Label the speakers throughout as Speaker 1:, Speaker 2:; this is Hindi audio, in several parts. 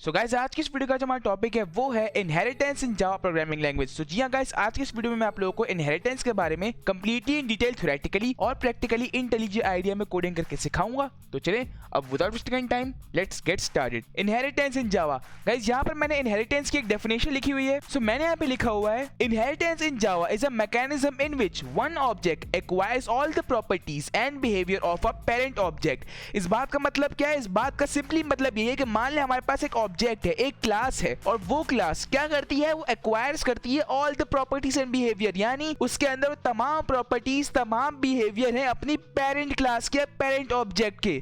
Speaker 1: सो गाइस आज की इस वीडियो का जो हमारा टॉपिक है वो है inheritance in Java programming language. So जी हाँ गाइस, आज की इस वीडियो में मैं आप लोगों को इनहेरिटेंस के बारे में कंप्लीटली इन डिटेल थ्योरेटिकली और प्रैक्टिकली इंटेलिजेंट आइडिया में कोडिंग करके सिखाऊंगा। तो चलें अब without wasting time let's get started. Inheritance in Java. Guys यहाँ पर मैंने इनहेरिटेंस की एक डेफिनेशन लिखी हुई है। सो मैंने यहाँ पे लिखा हुआ है inheritance in Java is a mechanism in which one object acquires all the properties and behaviour of a parent object. इस बात का मतलब क्या है? इस बात का सिंपली मतलब ये है कि मान ले हमारे पास एक ऑब्जेक्ट है, एक क्लास है, और वो क्लास क्या करती है? वो एक्वायर्स करती है all the properties and behaviour, यानी उसके अंदर तमाम प्रॉपर्टीज तमाम बिहेवियर है अपनी पेरेंट क्लास के, पेरेंट ऑब्जेक्ट के।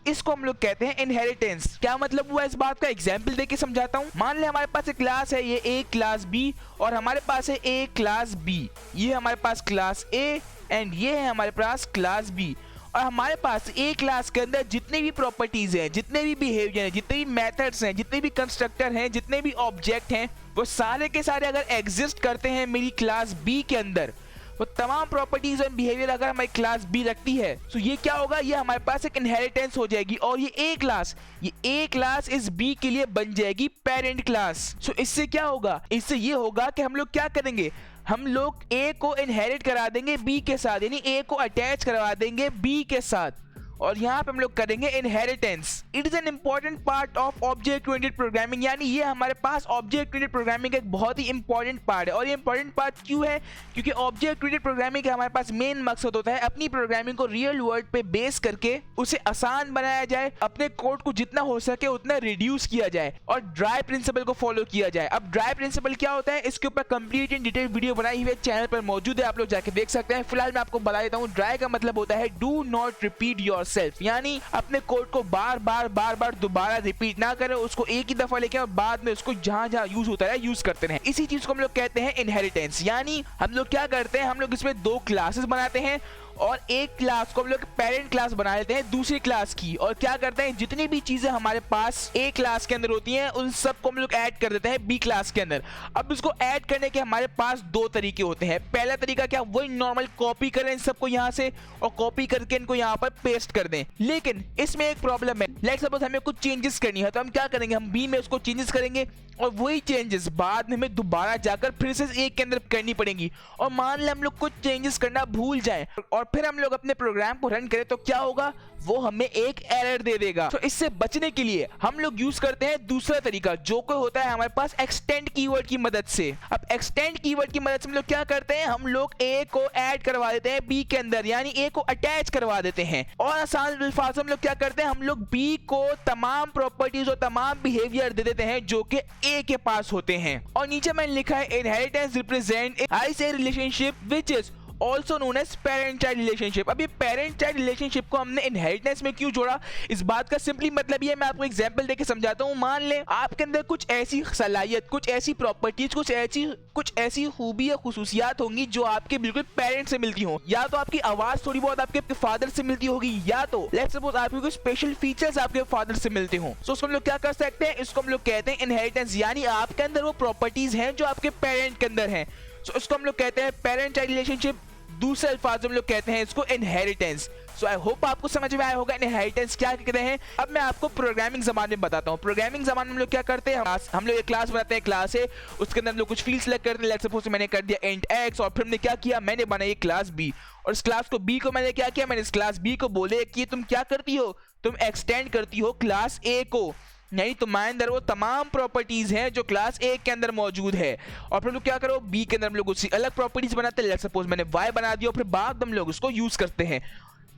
Speaker 1: इसको हम लोग कहते हैं इनहेरिटेंस। क्या मतलब हुआ इस बात का? एग्जाम्पल देके समझाता हूँ। मान ले हमारे पास एक क्लास है, ये ए क्लास बी, और हमारे पास है ए क्लास बी। ये हमारे पास क्लास ए एंड ये है हमारे पास क्लास बी। और हमारे पास ए क्लास के अंदर जितने भी प्रॉपर्टीज हैं, जितने भी बिहेवियर हैं, जितने भी मेथड्स हैं, जितने भी कंस्ट्रक्टर हैं, जितने भी ऑब्जेक्ट हैं, वो सारे के सारे अगर एग्जिस्ट करते हैं मेरी क्लास बी के अंदर, वो तमाम प्रॉपर्टीज और बिहेवियर अगर हमारी क्लास बी रखती है, तो ये क्या होगा? ये हमारे पास एक इनहेरिटेंस हो जाएगी। और ये ए क्लास इस बी के लिए बन जाएगी पेरेंट क्लास। इससे क्या होगा? इससे ये होगा कि हम लोग क्या करेंगे, हम लोग ए को इनहेरिट करा देंगे बी के साथ, यानी ए को अटैच करवा देंगे बी के साथ, और यहाँ पे हम लोग करेंगे inheritance. It is an important part of object oriented programming, यानी ये हमारे पास ऑब्जेक्ट ओरिएंटेड प्रोग्रामिंग का एक बहुत ही इंपॉर्टेंट पार्ट है। और ये इंपॉर्टेंट पार्ट क्यों है? क्योंकि ऑब्जेक्ट ओरिएंटेड प्रोग्रामिंग का हमारे पास मेन मकसद होता है अपनी प्रोग्रामिंग को रियल वर्ल्ड पे बेस करके उसे आसान बनाया जाए, अपने कोड को जितना हो सके उतना रिड्यूस किया जाए और ड्राई प्रिंसिपल को फॉलो किया जाए। अब ड्राई प्रिंसिपल क्या होता है, इसके ऊपर कंप्लीट इन डिटेल वीडियो बनाई हुई चैनल पर मौजूद है, आप लोग जाके देख सकते हैं। फिलहाल मैं आपको बता देता हूँ, ड्राई का मतलब होता है डू नॉट रिपीट योरसेल्फ, यानी अपने कोड को बार बार दोबारा रिपीट ना करें, उसको एक ही दफा लेके और बाद में उसको जहां जहां यूज होता है यूज करते रहें। इसी चीज को हम लोग कहते हैं इनहेरिटेंस। यानी हम लोग क्या करते हैं, हम लोग इसमें दो क्लासेस बनाते हैं और एक क्लास को हम लोग पेरेंट क्लास बना लेते हैं दूसरी क्लास की, और क्या करते हैं, जितनी भी चीजें हमारे पास ए क्लास के अंदर होती हैं उन सबको हम लोग ऐड कर देते हैं बी क्लास के अंदर। अब इसको ऐड करने के हमारे पास दो तरीके होते हैं। पहला तरीका क्या, वही नॉर्मल कॉपी करें इन सबको यहाँ से और कॉपी करके इनको यहाँ पर पेस्ट कर दें। लेकिन इसमें एक प्रॉब्लम है, लेट्स सपोज हमें कुछ चेंजेस करनी है, तो हम क्या करेंगे, हम बी में उसको चेंजेस करेंगे और वही चेंजेस बाद में हमें दोबारा जाकर फिर से ए के अंदर करनी पड़ेंगी। और मान लें हम लोग कुछ चेंजेस करना भूल जाएं और फिर हम लोग अपने प्रोग्राम को रन करें, तो क्या होगा, वो हमें एक एरर दे देगा। तो इससे बचने के लिए हम लोग यूज करते हैं दूसरा तरीका, जो कोई होता है हमारे पास एक्सटेंड कीवर्ड की मदद से। अब एक्सटेंड कीवर्ड की मदद से हम लोग क्या करते हैं, हम लोग ए को ऐड करवा देते हैं बी के अंदर, यानी ए को अटैच करवा देते हैं। और आसान अल्फाज हम लोग क्या करते हैं, हम लोग बी को तमाम प्रॉपर्टीज और तमाम बिहेवियर दे देते हैं जो कि ए के पास होते हैं। और नीचे मैंने लिखा है inheritance represent is a relationship which is also known as parent child relationship. अब ये पेरेंट चाइल्ड रिलेशनशिप को हमने इनहेरिटेंस में क्यों जोड़ा, इस बात का सिंपली मतलब ये, मैं आपको एग्जांपल देके समझाता हूँ। मान ले आपके अंदर कुछ ऐसी सलाहियत, कुछ ऐसी प्रॉपर्टीज, कुछ ऐसी खूबी या खुसूसियात होंगी जो आपके बिल्कुल पेरेंट से मिलती हो, या तो आपकी आवाज थोड़ी बहुत आपके फादर से मिलती होगी, या तो लेट्स सपोज आपके कुछ स्पेशल फीचर्स आपके फादर से मिलते हो। तो उसको हम लोग क्या कर सकते हैं, इसको हम लोग कहते हैं इनहेरिटेंस, यानी आपके अंदर वो प्रॉपर्टीज हैं जो आपके पेरेंट के अंदर हैं। सो इसको हम लोग कहते हैं पेरेंट चाइल्ड रिलेशनशिप, दूसरे अल्फाज हम लोग कहते हैं इसको इनहेरिटेंस। सो आई होप आपको समझ में आया होगा इनहेरिटेंस क्या कहते हैं। अब मैं आपको प्रोग्रामिंग जबान में बताता हूँ। प्रोग्रामिंग जबान में हम लोग क्या करते हैं, हम लोग एक क्लास बनाते हैं, क्लास है, उसके अंदर हम लोग कुछ फील्ड सेलेक्ट करते हैं। लेट्स सपोज मैंने कर दिया इंट एक्स, और फिर हमने क्या किया, मैंने बनाई क्लास बी, और इस क्लास को बी को मैंने क्या किया, मैंने इस क्लास बी को बोले कि तुम क्या करती हो, तुम एक्सटेंड करती हो क्लास ए को, नहीं तुम्हारे अंदर वो तमाम प्रॉपर्टीज हैं जो क्लास ए के अंदर मौजूद है। और फिर लोग क्या करो, बी के अंदर हम लोग उसकी अलग प्रॉपर्टीज बनाते हैं। लेट्स सपोज मैंने वाई बना दिया, और फिर बाद हम लोग उसको यूज करते हैं।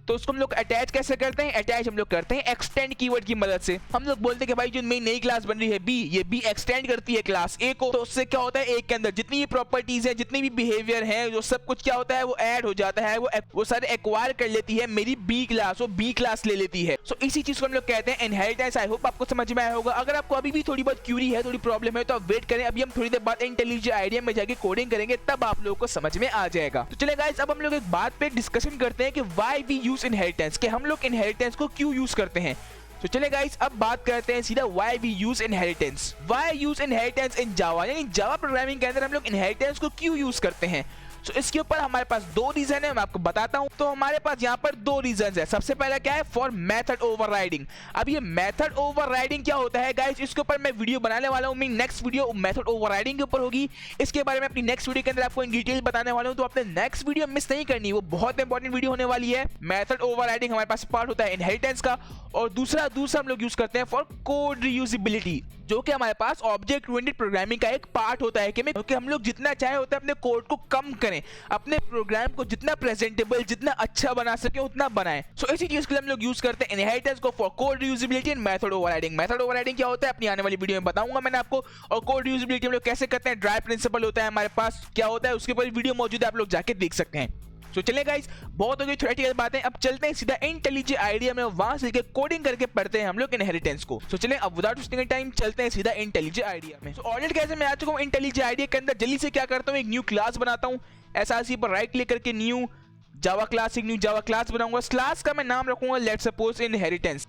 Speaker 1: तो उसको हम लोग अटैच कैसे करते हैं, अटैच हम लोग करते हैं एक्सटेंड कीवर्ड की मदद से। हम लोग बोलते हैं कि भाई जो मेरी नई क्लास बन रही है बी, ये बी एक्सटेंड करती है क्लास ए को, तो उससे क्या होता है, ए के अंदर जितनी भी प्रॉपर्टीज है, जितनी भी बिहेवियर है, जो सब कुछ क्या होता है, वो ऐड हो जाता है, वो सारे एक्वायर कर लेती है मेरी बी क्लास, वो बी क्लास ले लेती है। सो इसी चीज को हम लोग कहते हैं इनहेरिटेंस। आई होप आपको समझ में आया होगा। अगर आपको अभी भी थोड़ी बहुत क्यूरी है, थोड़ी प्रॉब्लम है, तो आप वेट करें, अभी हम थोड़ी देर बाद इंटेलिजेंट आइडिया में जाके कोडिंग करेंगे, तब आप लोगों को समझ में आ जाएगा। तो चलिए गाइस, अब हम लोग एक बात पे डिस्कशन करते हैं कि व्हाई वी यूज इनहेरिटेंस, हम लोग इनहेरिटेंस को क्यों यूज करते हैं। तो चले गाइस, अब बात करते हैं सीधा why we use inheritance. Why use inheritance in Java, यानी जावा प्रोग्रामिंग के अंदर हम लोग इनहेरिटेंस को क्यों यूज करते हैं। सो इसके ऊपर हमारे पास दो रीजन है, मैं आपको बताता हूं। तो हमारे पास यहाँ पर दो रीजन है। सबसे पहला क्या है, फॉर मेथड ओवरराइडिंग। अब ये मेथड ओवरराइडिंग क्या होता है गाइस, इसके ऊपर मैं वीडियो बनाने वाला हूं। मेरी नेक्स्ट वीडियो मेथड ओवरराइडिंग के ऊपर होगी। इसके बारे में अपनी नेक्स्ट वीडियो के अंदर आपको इन डिटेल बताने वाला हूं, तो आपने नेक्स्ट वीडियो मिस नहीं करनी, वो बहुत इंपॉर्टेंट वीडियो होने वाली है। मेथड ओवरराइडिंग हमारे पास पार्ट होता है इनहेरिटेंस का, और दूसरा हम लोग यूज करते हैं फॉर कोड रीयूजेबिलिटी, जो कि हमारे पास ऑब्जेक्ट ओरिएंटेड प्रोग्रामिंग का एक पार्ट होता है कि हम लोग जितना चाहे होता है अपने कोड को कम करें, अपने प्रोग्राम को जितना प्रेजेंटेबल, जितना अच्छा बना सके उतना बनाएं। सो इसी चीज के लिए हम लोग यूज करते हैं इनहेरिटेंस को for code reusability and method overriding. Method overriding क्या होता है अपनी आने वाली वीडियो में बताऊंगा मैंने आपको, और कोड रीयूजेबिलिटी हम लोग कैसे करते हैं, ड्राई प्रिंसिपल होता है हमारे पास, क्या होता है उसके ऊपर वीडियो मौजूद है, आप लोग जाके देख सकते हैं। तो चलिए गाइस, बहुत हो गई थ्योरेटिकल बातें, अब चलते हैं सीधा इंटेलिजेंट आइडिया में, वहां से लेके कोडिंग करके पढ़ते हैं हम लोग इनहेरिटेंस को। तो चलिए अब विदाउट वेस्टिंग टाइम चलते हैं सीधा इंटेलिजेंट आइडिया में। तो ऑलरेडी कैसे मैं आ चुका हूं इंटेलिजेंट आइडिया के अंदर। जल्दी से क्या करता हूं, एक न्यू क्लास बनाता हूं, एसआरसी पर राइट क्लिक करके न्यू जावा क्लास, एक न्यू जावा क्लास बनाऊंगा। क्लास का मैं नाम रखूंगा let's suppose inheritance.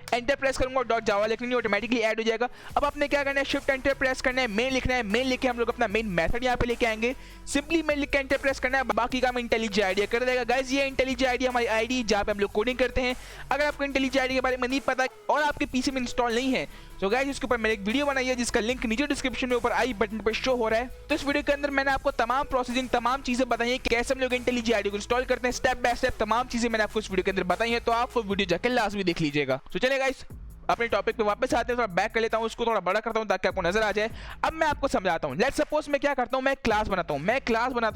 Speaker 1: Enter press करूंगा, डॉट जावा लिखनी ऑटोमेटिकली ऐड हो जाएगा। अब आपने क्या करना है, शिफ्ट एंटर प्रेस करना है, मेन लिखना है, मेन लिख के हम लोग अपना मेन मेथड यहाँ पे लेके आएंगे। सिंपली मेन लिख के एंटर प्रेस करना है, बाकी काम इंटेलिजेंट आइडिया कर देगा। गाइस ये इंटेलिजेंट आइडिया हमारी आईडी जहाँ पे हम लोग कोडिंग करते हैं। अगर आपको इंटेलिजेंट आइडिया के बारे में नहीं पता और आपके पीसी में इंस्टॉल नहीं है, तो गाइस इसके ऊपर मैंने एक वीडियो बनाई है जिसका लिंक नीचे डिस्क्रिप्शन में ऊपर आई बटन पर शो हो रहा है। तो इस वीडियो के अंदर मैंने आपको तमाम प्रोसेसिंग, तमाम चीजें बताई है, कैसे हम लोग इंटेलिजेंट आइडिया को इंस्टॉल करते हैं, स्टेप बाय स्टेप तमाम चीजें मैंने आपको इस वीडियो के अंदर बताई है। तो आप वो वीडियो जाकर लाजमी देख लीजिएगा। तो चलिए गाइस अपने टॉपिक पे वापस आते हैं, थोड़ा बैक कर लेता हूं, उसको थोड़ा बड़ा करता हूं ताकि आपको नजर आ जाए। अब मैं आपको समझाता हूं। लेट्स सपोज मैं क्या करता हूं, मैं क्लास बनाता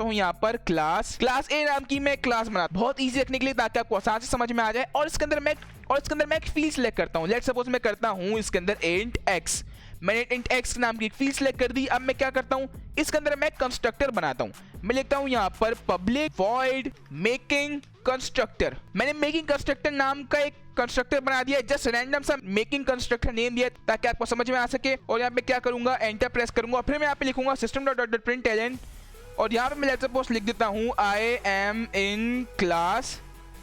Speaker 1: हूं, यहाँ पर क्लास ए नाम की मैं क्लास बनाता हूं, बहुत इजी रखने के लिए ताकि आपको आसान से समझ में आ जाए। और इसके अंदर मैं एक फील्ड सेलेक्ट करता हूं। लेट्स सपोज मैं करता हूं इसके अंदर इंट एक्स, मैंने इंट एक्स नाम की एक फील्ड सेलेक्ट कर दी। अब मैं क्या करता हूं, इसके अंदर मैं कंस्ट्रक्टर बनाता हूं। मैं लिखता हूं यहाँ पर पब्लिक वॉइड मेकिंग कंस्ट्रक्टर। मैंने मेकिंग कंस्ट्रक्टर नाम का एक कंस्ट्रक्टर बना दिया, जस्ट रैंडम सा मेकिंग कंस्ट्रक्टर नेम दिया ताकि आपको समझ में आ सके। और यहाँ पे क्या करूंगा, एंटर प्रेस करूंगा, फिर मैं यहाँ पे लिखूंगा system.out.println, और यहाँ पे मैं लेट्स सपोज लिख देता हूँ आई एम इन क्लास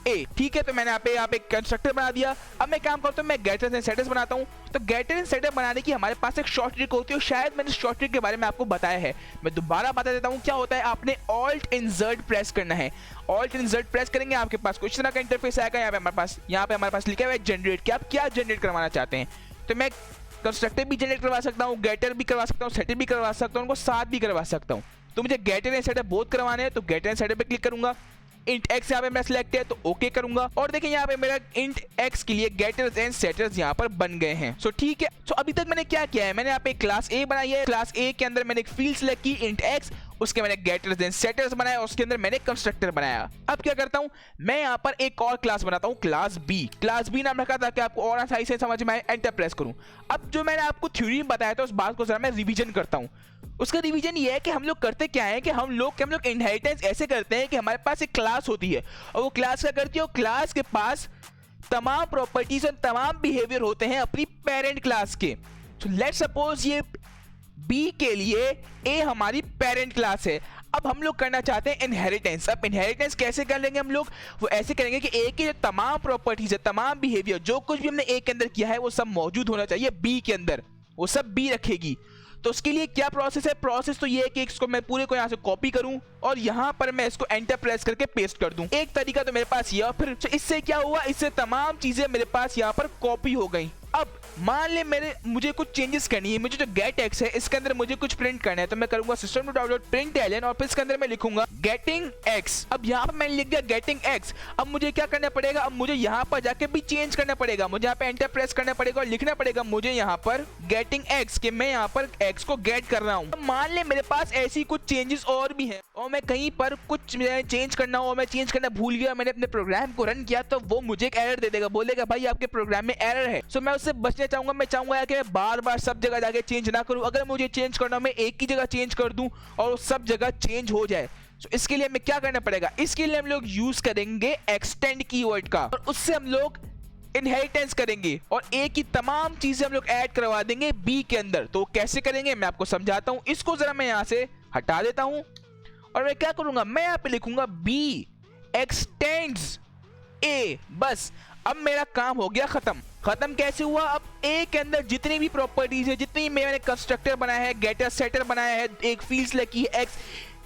Speaker 1: ए। ठीक है, तो मैंने यहाँ पे कंस्ट्रक्टर बना दिया। अब मैं काम करता हूँ, मैं गेटर्स एंड सेटर्स बनाता हूँ। तो गेटर एंड सेटर बनाने की हमारे पास एक शॉर्ट ट्रिक होती है, शायद मैंने शॉर्ट ट्रिक के बारे में आपको बताया है, मैं दोबारा बता देता हूँ। क्या होता है, आपने ऑल्ट इंसर्ट प्रेस करना है। ऑल्ट इंसर्ट प्रेस करेंगे, आपके पास कुछ तरह का इंटरफेस आएगा। यहाँ पे हमारे पास लिखा हुआ है जनरेट, कि आप क्या जनरेट करवाना चाहते हैं। तो मैं कंस्ट्रक्टर भी जनरेट करवा सकता हूँ, गेटर भी करवा सकता हूँ, सेटर भी करवा सकता हूँ, उनको साथ भी करवा सकता हूँ। तो मुझे गेटर एंड सेटर बोथ करवाने हैं, तो गेटर एंड सेटर पे क्लिक करूंगा। इंट एक्स यहाँ पे मैं सिलेक्ट है तो ओके करूंगा, और देखिए यहाँ पे मेरा इंट एक्स के लिए गेटर्स एंड सेटर्स यहाँ पर बन गए हैं। सो ठीक है, सो अभी तक मैंने क्या किया है, मैंने यहाँ पे क्लास ए बनाई है। क्लास ए के अंदर मैंने एक फील्ड सिलेक्ट की इंट एक्स, उसके मैंने गेटर्स एंड सेटर्स बनाया, उसके अंदर मैंने कंस्ट्रक्टर बनाया। अब क्या करता हूँ, मैं यहाँ पर एक और क्लास बनाता हूँ, क्लास बी नाम रखा था कि आपको और आसानी से समझ में आए। एंटर प्रेस करूँ। अब जो मैंने आपको थ्योरी में बताया था उस बात को जरा मैं रिवीजन करता हूँ। उसका रिवीजन ये है कि हम लोग करते क्या है कि हम लोग इनहेरिटेंस ऐसे करते हैं कि हमारे पास एक क्लास होती है, और वो क्लास क्या करती है, वो क्लास के पास तमाम प्रॉपर्टीज और तमाम बिहेवियर होते हैं अपनी पेरेंट क्लास के। तो लेट्स सपोज ये बी के लिए ए हमारी पेरेंट क्लास है। अब हम लोग करना चाहते हैं इनहेरिटेंस। अब इनहेरिटेंस कैसे कर लेंगे हम लोग, वो ऐसे करेंगे कि ए की जो तमाम प्रॉपर्टीज है, तमाम बिहेवियर, जो कुछ भी हमने ए के अंदर किया है वो सब मौजूद होना चाहिए बी के अंदर, वो सब बी रखेगी। तो उसके लिए क्या प्रोसेस है, प्रोसेस तो ये है कि इसको मैं पूरे को यहाँ से कॉपी करूँ और यहाँ पर मैं इसको एंटर प्रेस करके पेस्ट कर दूं। एक तरीका तो मेरे पास ये, फिर इससे क्या हुआ, इससे तमाम चीजें मेरे पास यहाँ पर कॉपी हो गई। अब मान ले मुझे कुछ चेंजेस करनी है, मुझे जो गेट एक्स है इसके अंदर मुझे कुछ प्रिंट करना है, तो मैं करूंगा system.out.println और फिर इसके अंदर मैं लिखूंगा गेटिंग एक्स। अब यहाँ पर मैंने लिख दिया गेटिंग एक्स। अब मुझे क्या करना पड़ेगा, अब मुझे यहाँ पर जाके भी चेंज करना पड़ेगा, मुझे यहाँ पे एंटर प्रेस करना पड़ेगा और लिखना पड़ेगा मुझे यहाँ पर गेटिंग एक्स, कि मैं यहाँ पर एक्स को गेट कर रहा हूँ। मान ले मेरे पास ऐसी कुछ चेंजेस और भी है और मैं कहीं पर कुछ चेंज करना हो, मैं चेंज करना भूल गया, मैंने अपने प्रोग्राम को रन किया, तो वो मुझे एक एरर दे देगा, बोलेगा भाई आपके प्रोग्राम में एरर है। सो मैं उससे बचना चाहूंगा, मैं चाहूंगा कि मैं बार बार सब जगह जाके चेंज ना करूं। अगर मुझे चेंज करना मैं एक ही जगह चेंज कर दूं और सब जगह चेंज हो जाए। तो इसके लिए हमें क्या करना पड़ेगा, इसके लिए हम लोग यूज करेंगे एक्सटेंड कीवर्ड का, और उससे हम लोग इनहेरिटेंस करेंगे और ए की तमाम चीजें हम लोग ऐड करवा देंगे बी के अंदर। तो कैसे करेंगे मैं आपको समझाता हूं। इसको जरा मैं यहां से हटा देता हूं और मैं क्या करूंगा, मैं यहां पे लिखूंगा बी एक्सटेंड्स ए। बस अब मेरा काम हो गया खत्म। कैसे हुआ, अब ए के अंदर जितनी भी प्रॉपर्टीज है, जितनी मैंने कंस्ट्रक्टर बनाया है, गेटर सेटर बनाया है, एक फील्ड सेलेक्ट की है एक्स,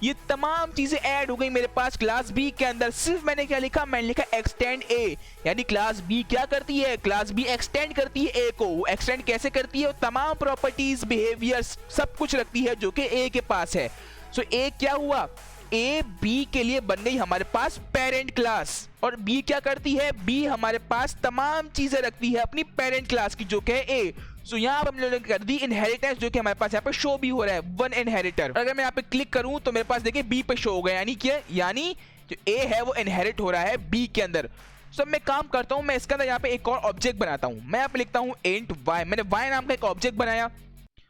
Speaker 1: ये तमाम चीजें ऐड हो गई मेरे पास क्लास बी के अंदर। सिर्फ मैंने क्या लिखा, मैंने लिखा एक्सटेंड ए, यानी क्लास बी क्या करती है, क्लास बी एक्सटेंड करती है ए को। वो एक्सटेंड कैसे करती है, वो तमाम प्रॉपर्टीज, बिहेवियर्स, सब कुछ रखती है जो कि ए के पास है। सो ए क्या हुआ, ए बी के लिए बन गई हमारे पास पेरेंट क्लास, और बी क्या करती है, बी हमारे पास तमाम चीजें रखती है अपनी पेरेंट क्लास की जो कि है ए। सो यहाँ पर हम लोगों ने कर दी इनहेरिटेंस, जो कि हमारे पास यहाँ पे शो भी हो रहा है, वन इनहेरिटर। अगर मैं यहाँ पे क्लिक करूं तो मेरे पास देखिए बी पे शो हो गया, यानी क्या, यानी जो ए है वो इनहेरिट हो रहा है बी के अंदर। सो मैं काम करता हूँ, मैं इसके अंदर यहाँ पे एक और ऑब्जेक्ट बनाता हूँ। मैं यहाँ पे लिखता हूँ इंट वाई, मैंने वाई नाम का एक ऑब्जेक्ट बनाया।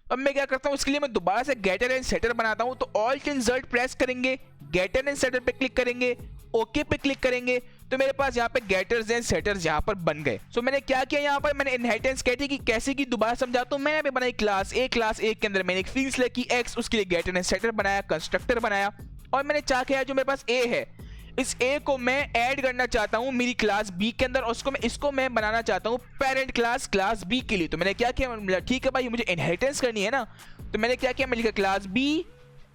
Speaker 1: अब मैं क्या करता हूँ, इसके लिए मैं दोबारा से गेटर एंड सेटर बनाता हूँ। तो ऑल्ट एंड ज़ेड प्रेस करेंगे, गेटर एंड सेटर पे क्लिक करेंगे, ओके पे क्लिक करेंगे, तो मेरे पास यहाँ पे गेटर्स एंड सेटर्स यहाँ पर बन गए। सो मैंने क्या किया, यहाँ पर मैंने इनहेरिटेंस कहती कि कैसे की दोबारा समझाता हूँ। मैंने भी बनाई क्लास ए के अंदर मैंने एक फील्ड सेलेक्ट की एक्स, उसके लिए गेटर एंड सेटर बनाया, कंस्ट्रक्टर बनाया, और मैंने क्या किया, जो मेरे पास ए है इस ए को मैं ऐड करना चाहता हूँ मेरी क्लास बी के अंदर, और इसको मैं बनाना चाहता हूँ पेरेंट क्लास बी के लिए। तो मैंने क्या किया, ठीक है भाई मुझे इनहेरिटेंस करनी है ना, तो मैंने क्या किया, मैं लिखा क्लास बी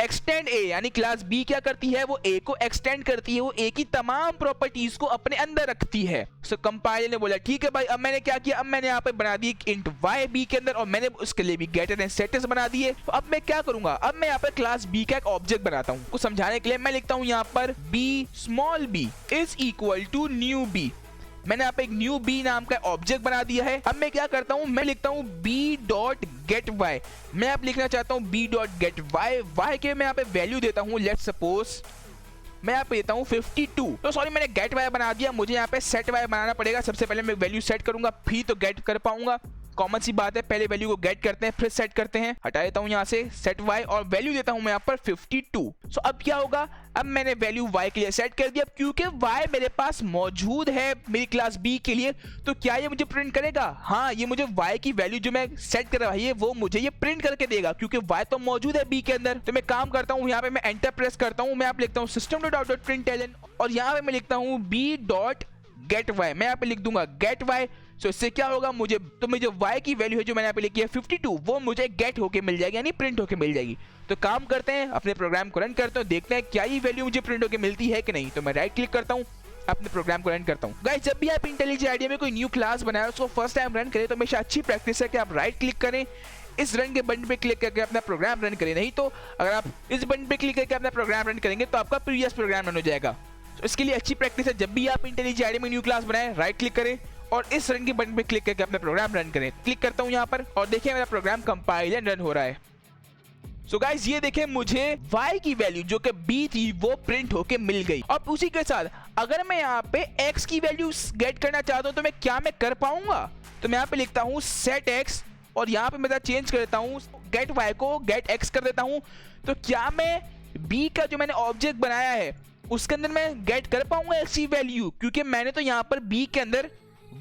Speaker 1: एक्सटेंड ए, यानी क्लास बी क्या करती है, वो ए को एक्सटेंड करती है, वो ए की तमाम प्रॉपर्टीज को अपने अंदर रखती है। सो कंपाइलर ने बोला ठीक है भाई। अब मैंने क्या किया, अब मैंने यहाँ पे बना दी इंट वाई बी के अंदर, और मैंने उसके लिए भी गेटर एंड सेटर्स बना दिए। तो अब मैं क्या करूंगा, अब मैं यहाँ पर क्लास बी का एक ऑब्जेक्ट बनाता हूँ। कुछ समझाने के लिए मैं लिखता हूँ यहाँ पर B small B is equal to new B. मैंने यहाँ पे एक न्यू बी नाम का ऑब्जेक्ट बना दिया है। अब मैं क्या करता हूँ, मैं लिखता हूँ बी डॉट गेट वाई। मैं आप लिखना चाहता हूँ B dot get Y, Y के मैं यहाँ पे वैल्यू देता हूँ, लेट्स सपोज मैं यहाँ पे देता हूँ 52। तो सॉरी मैंने गेट वाई बना दिया, मुझे यहाँ पे सेट वाई बनाना पड़ेगा। सबसे पहले मैं वैल्यू सेट करूंगा, फिर तो गेट कर पाऊंगा। कॉमन सी बात है, पहले वैल्यू को गेट करते हैं फिर सेट करते हैं। हटा देता हूँ यहाँ से सेट वाई, और वैल्यू देता हूँ मैं यहाँ पर 52। सो अब क्या होगा, अब मैंने वैल्यू y के लिए सेट कर दिया, क्योंकि y मेरे पास मौजूद है मेरी क्लास b के लिए। तो क्या ये मुझे प्रिंट करेगा, हाँ ये मुझे y की वैल्यू जो मैं सेट कर रहा है वो मुझे ये प्रिंट करके देगा, क्योंकि y तो मौजूद है b के अंदर। तो मैं काम करता हूँ, यहाँ पे मैं एंटर प्रेस करता हूँ, मैं आप लिखता हूँ system dot out dot println, और यहाँ पे मैं लिखता हूँ b डॉट गेट वाई। मैं यहाँ पे लिख दूंगा गेट वाई। सो इससे क्या होगा, मुझे y की वैल्यू है जो मैंने यहाँ पे लिखी है 52, वो मुझे गेट होके मिल जाएगी, यानी प्रिंट होके मिल जाएगी। तो काम करते हैं, अपने प्रोग्राम को रन करते हैं, देखते हैं क्या ये वैल्यू मुझे प्रिंट होके मिलती है कि नहीं। तो मैं राइट क्लिक करता हूँ, अपने प्रोग्राम को रन करता हूँ। गाइस जब भी आप इंटेलिजेंट आईडिया में कोई न्यू क्लास बनाए उसको फर्स्ट टाइम रन करें तो हमेशा अच्छी प्रैक्टिस है कि आप राइट क्लिक करें, इस रन के बटन पे क्लिक करके अपना प्रोग्राम रन करें। नहीं तो अगर आप इस बटन पे क्लिक करके अपना प्रोग्राम रन करेंगे तो आपका प्रीवियस प्रोग्राम रन हो जाएगा। तो इसके लिए अच्छी प्रैक्टिस है, जब भी आप इंटेलिजेंट आईडिया में न्यू क्लास बनाए राइट क्लिक करें और इस रन के बटन पे क्लिक करके अपना प्रोग्राम रन करें। क्लिक करता हूं यहां पर और देखिए मेरा प्रोग्राम कंपाइल एंड रन हो रहा है। सो गाइस ये देखें मुझे y की वैल्यू जो कि b थी वो प्रिंट होके मिल गई। अब उसी के साथ अगर मैं यहाँ पे x की वैल्यू गेट करना चाहता हूँ तो मैं क्या कर पाऊंगा, तो मैं यहाँ पे लिखता हूँ सेट x और यहाँ पे मैं चेंज कर देता हूँ गेट y को गेट x कर देता हूँ। तो क्या मैं b का जो मैंने ऑब्जेक्ट बनाया है उसके अंदर मैं गेट कर पाऊंगा x की वैल्यू, क्योंकि मैंने तो यहाँ पर b के अंदर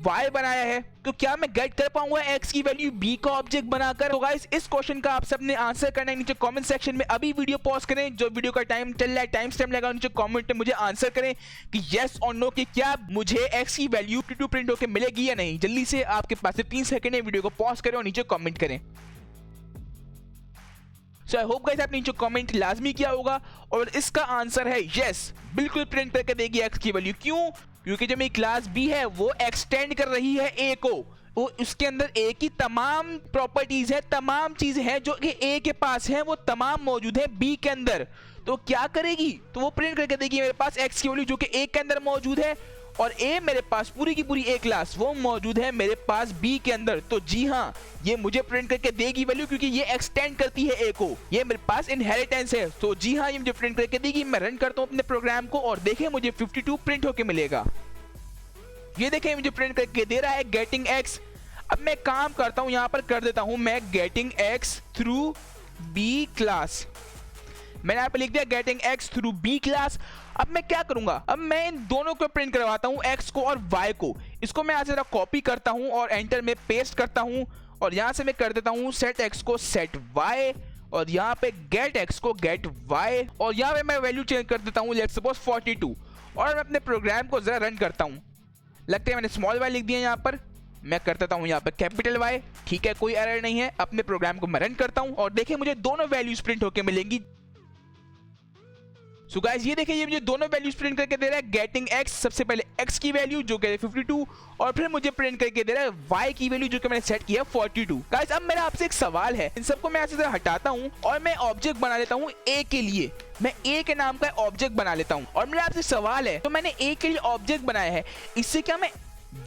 Speaker 1: y बनाया है, तो क्या मैं गेट कर पाऊंगा x की वैल्यू b का ऑब्जेक्ट बनाकर। तो गाइस इस क्वेश्चन का आप सबने आंसर करना है नीचे कमेंट सेक्शन में। अभी वीडियो पॉज करें, जो वीडियो का टाइम चल रहा है टाइम स्टैम्प लगा नीचे कमेंट में मुझे आंसर करें कि यस और नो कि क्या मुझे x की वैल्यू 52 प्रिंट होकर मिलेगी या नहीं। जल्दी से आपके पास 3 सेकंड है, वीडियो को पॉज करें और नीचे कमेंट करें। सो आई होप गाइस आपने नीचे कमेंट लाजमी किया होगा और इसका आंसर है यस, बिल्कुल प्रिंट करके देगी x की वैल्यू। क्यों? क्योंकि जो मेरी क्लास b है वो एक्सटेंड कर रही है a को, वो उसके अंदर a की तमाम प्रॉपर्टीज है, तमाम चीजें हैं जो कि a के पास है वो तमाम मौजूद है b के अंदर। तो क्या करेगी, तो वो प्रिंट करके देगी मेरे पास x की वैल्यू जो कि a के अंदर मौजूद है और a मेरे पास पूरी की पूरी a क्लास वो मौजूद है मेरे पास b के अंदर। तो जी हाँ ये मुझे प्रिंट करके देगी वैल्यू, क्योंकि ये एक्सटेंड करती है a को, ये मेरे पास इनहेरिटेंस है। तो जी हाँ ये मुझे प्रिंट करके देगी। मैं रन करता हूँ अपने प्रोग्राम को और देखें मुझे 52 प्रिंट होके मिलेगा। ये देखें मुझे प्रिंट करके दे रहा है गेटिंग x। अब मैं काम करता हूँ यहाँ पर कर देता हूँ मैं getting x through b class. मैंने यहाँ पे लिख दिया getting x through b class. अब मैं क्या करूंगा, अब मैं इन दोनों को प्रिंट करवाता हूँ x को और y को। इसको मैं यहाँ से कॉपी करता हूँ और एंटर में पेस्ट करता हूँ और यहाँ से मैं कर देता हूँ सेट x को सेट y और यहाँ पे गेट x को गेट y और यहाँ पे मैं वैल्यू चेंज कर देता हूँ लेट्स सपोज 42 और मैं अपने प्रोग्राम को जरा रन करता हूँ। लगता है मैंने स्मॉल y लिख दिया यहाँ पर, मैं कर देता हूँ यहाँ पे कैपिटल Y। ठीक है कोई एरर नहीं है। अपने प्रोग्राम को मैं रन करता हूँ और देखिए मुझे दोनों वैल्यूज प्रिंट होके मिलेंगी। सो गाइस ये देखिए, ये मुझे दोनों वैल्यूज प्रिंट करके दे रहा है। गेटिंग x, सबसे पहले x की वैल्यू जो कि है 52, और फिर मुझे प्रिंट करके दे रहा है y की वैल्यू जो कि मैंने सेट किया 42। गाइस अब मेरा आपसे एक सवाल है, इन सबको मैं ऐसे से हटाता हूं और मैं ऑब्जेक्ट बना लेता हूं a के लिए। मैं a के नाम का ऑब्जेक्ट बना लेता हूं और मेरा आपसे सवाल है, तो मैंने a के लिए ऑब्जेक्ट बनाया है, इससे क्या मैं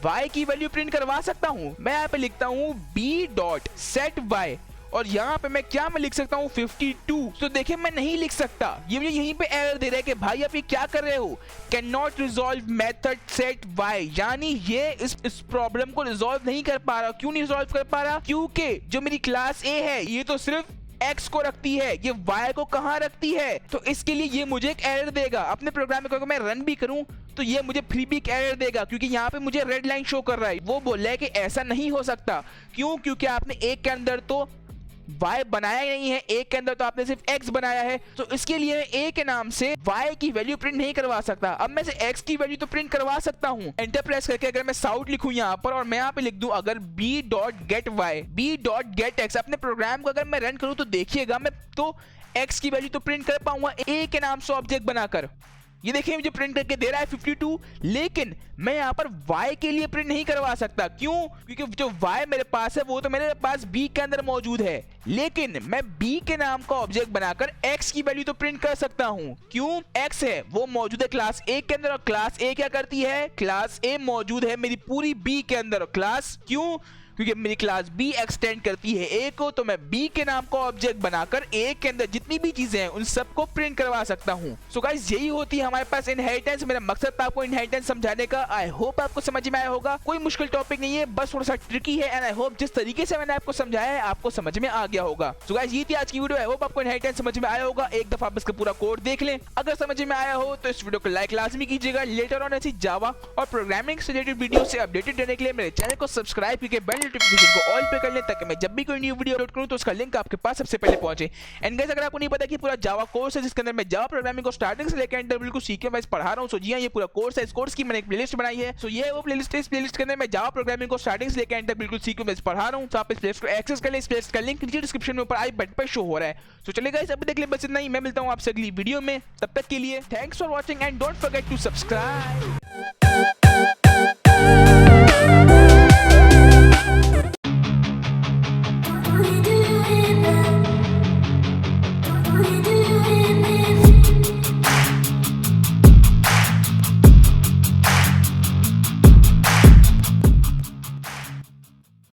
Speaker 1: y की वैल्यू प्रिंट करवा सकता हूं? मैं यहाँ पे लिखता हूं b.setY, और यहाँ पे मैं लिख सकता हूँ 52। तो देखिए मैं नहीं लिख सकता, ये मुझे यहीं पे एरर दे रहा है कि भाई आप ये क्या कर रहे हो, can not resolve method set Y, यानी ये इस प्रॉब्लम को रिजॉल्व नहीं कर पा रहा। क्यों नहीं रिजॉल्व कर पा रहा? क्योंकि जो मेरी क्लास ए है ये तो सिर्फ x को रखती है, ये y को कहाँ रखती है। तो इसके लिए ये मुझे एक एरर देगा। अपने प्रोग्राम को अगर मैं रन भी करूं तो ये मुझे फिर भी एक एरर देगा, क्योंकि यहाँ पे मुझे रेड लाइन शो कर रहा है। वो बोल रहा है कि ऐसा नहीं हो सकता। क्यों? क्योंकि आपने एक के अंदर तो y बनाया ही नहीं है, एक के अंदर तो आपने सिर्फ x बनाया है। तो इसके लिए मैं a के नाम से y की वैल्यू प्रिंट नहीं करवा सकता। अब मैं से x की वैल्यू तो प्रिंट करवा सकता हूं। एंटर प्रेस करके अगर मैं साउट लिखूं यहाँ पर और मैं यहाँ पे लिख दूं अगर b.getY, b.getX, अपने प्रोग्राम को अगर मैं रन करूं तो देखिएगा मैं तो x की वैल्यू तो प्रिंट कर पाऊंगा a के नाम से ऑब्जेक्ट बनाकर। ये देखिए मुझे प्रिंट करके दे रहा है 52, लेकिन मैं यहाँ पर y के लिए प्रिंट नहीं करवा सकता। क्यों? क्योंकि जो y मेरे पास है वो तो मेरे पास b के अंदर मौजूद है, लेकिन मैं b के नाम का ऑब्जेक्ट बनाकर x की वैल्यू तो प्रिंट कर सकता हूँ। क्यों? x है वो मौजूद है क्लास a के अंदर, और क्लास a क्या करती है? क्लास a मौजूद है मेरी पूरी b के अंदर। क्लास क्यों? क्योंकि मेरी क्लास B एक्सटेंड करती है A को, तो मैं B के नाम का ऑब्जेक्ट बनाकर A के अंदर जितनी भी चीजें हैं उन सबको प्रिंट करवा सकता हूँ। सो गाइस यही होती है हमारे पास इनहेरिटेंस। मेरा मकसद था आपको इनहेरिटेंस समझाने का। आई होप आपको समझ में आया होगा। कोई मुश्किल टॉपिक नहीं है, बस थोड़ा सा ट्रिकी है, एंड आई होप जिस तरीके से मैंने आपको समझाया है आपको समझ में आ गया होगा। सो गाइस ये थी आज की वीडियो। आई होप आपको इनहेरिटेंस समझ में आया होगा। एक दफा आप इसका पूरा कोड देख लें। अगर समझ में आया हो तो इस वीडियो को लाइक लाजमी कीजिएगा। लेटर ऑन ऐसी जावा और प्रोग्रामिंग से रिलेटेड वीडियो से अपडेटेड रहने के लिए मेरे चैनल को सब्सक्राइब करके बेल नोटिफिकेशन को ऑल पे कर लें, ताकि मैं जब भी कोई न्यू वीडियो अपलोड करूं तो उसका लिंक आपके पास सबसे पहले पहुंचे। एंड गाइस अगर आपको नहीं पता कि पूरा जावा कोर्स है जिसके अंदर मैं जावा प्रोग्रामिंग को स्टार्टिंग से लेकर एंड तक बिल्कुल सीखे वाइज पढ़ा रहा हूं। सो जी हां, ये पूरा कोर्स है। इस कोर्स की मैंने एक प्लेलिस्ट बनाई है। सो ये वो प्लेलिस्ट है। इस प्लेलिस्ट के अंदर मैं जावा प्रोग्रामिंग को स्टार्टिंग से लेकर एंड तक बिल्कुल सीखे वाइज पढ़ा रहा हूं। तो आप इस प्लेलिस्ट को एक्सेस कर लें। इस प्लेलिस्ट का लिंक नीचे डिस्क्रिप्शन में ऊपर आई बटन पर शो हो रहा है। सो चलिए गाइस अभी देख ले, बस इतना ही। मैं मिलता हूं आपसे अगली वीडियो में, तब तक के लिए thanks for watching and don't forget to subscribe.